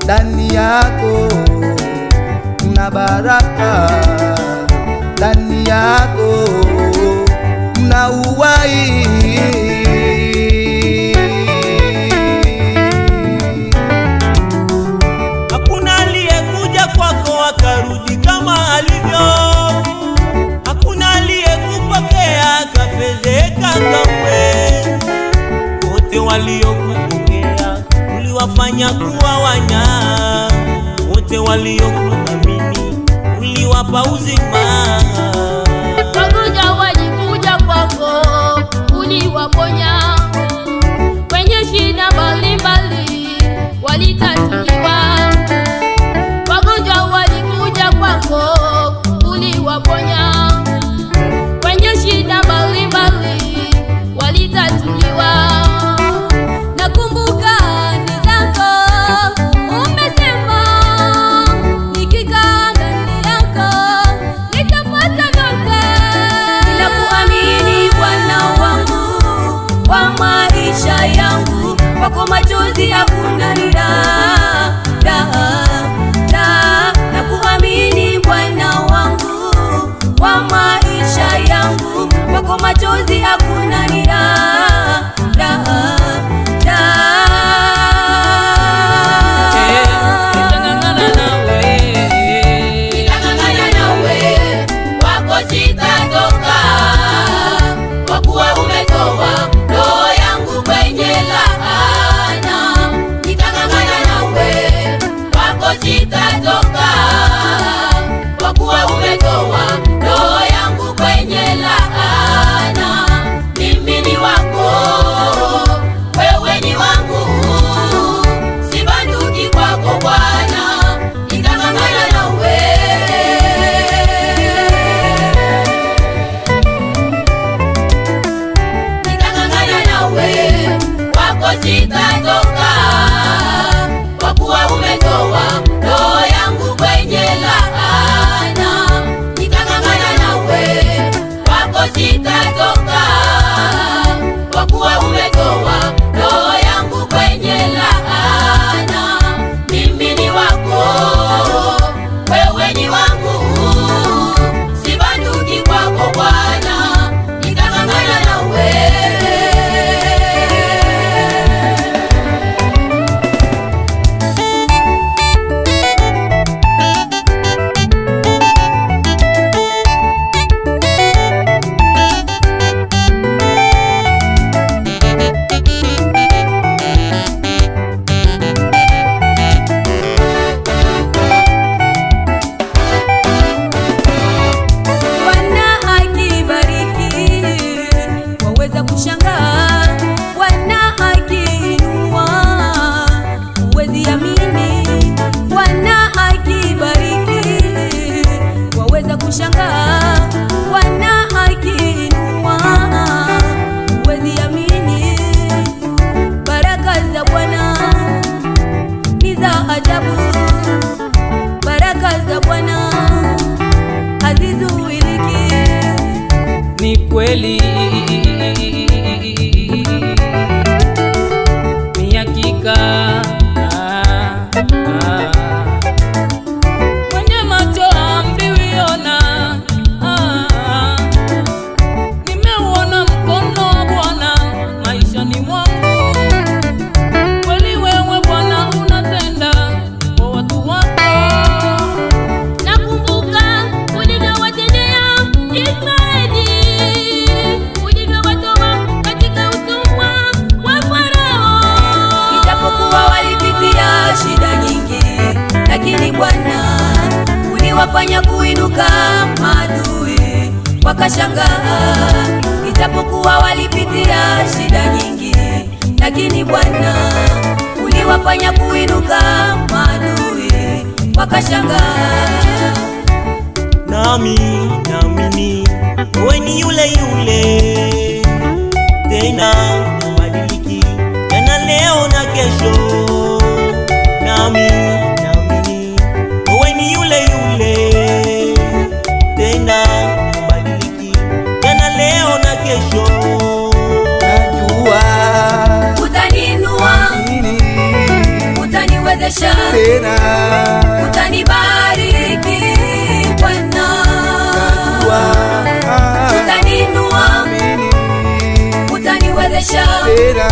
Ndani yako kuna baraka, ndani yako kuna uhai. Hakuna aliyekuja kwako akarudi kama alivyo, hakuna aliyekupokea akafedheka kamwe. Wote waliokupokea uliwafanya kuwa wanya, wote waliokuthamini uliwapa uzima. Wagonjwa walikuja kwako uliwaponya, kwenye shida mbalimbali walitatuliwa. Wagonjwa walikuja kwako uliwaponya, kwenye shida mbalimbali walitatuliwa. Nakumbuka ni zako umesema, nikikaa ndani yako nitapata vyote. Ninakuamini Bwana wangu wa maisha yangu, kwako machozi hakuna raha. Nakuamini Bwana wangu wa maisha yangu, kwako machozi hakuna raha. Sitatoka kwa kuwa umetoa roho yangu kwenye laana. Nitang'ang'ana nawe, kwako sitatoka kwa kuwa umetoa roho yangu kwenye laana. Mimi ni wako, wewe ni wangu, sibanduki kwako Bwana. Nitang'ang'ana nawe, sitatoka kwa kuwa umetoa roho yangu kwenye laana. Nitang'ang'ana nawe, kwako sitatoka kwa kuwa umetoa roho yangu kwenye laana. Mimi ni wako, wewe ni wangu, sibanduki kwako Bwana. Nitang'ang'ana nawe. Baraka za Bwana hazizuiliki. kweli ni hakika. Mwenye macho haambiwi ona. Nimeuona mkono wa Bwana maishani mwangu. Kweli wewe Bwana unatenda kwa watu wako. Nakumbuka ulivyowatendea Israeli, ulivyowatoa katika utumwa wa Farao. Ijapokuwa walipitia shida nyingi, lakini Bwana uliwafanya kuinuka maadui wakashangaa. Ijapokuwa walipitia shida nyingi, lakini Bwana uliwafanya kuinuka maadui wakashangaa. Nami naamini wewe ni yule yule, tena ubadiliki, jana leo na kesho. Nami naamini wewe ni yule yule, tena ubadiliki, jana leo na kesho. Najua Utaninua, nini utaniwezesha, tena, utanibariki Bwana. najua Utaninua, nini utaniwezesha, tena,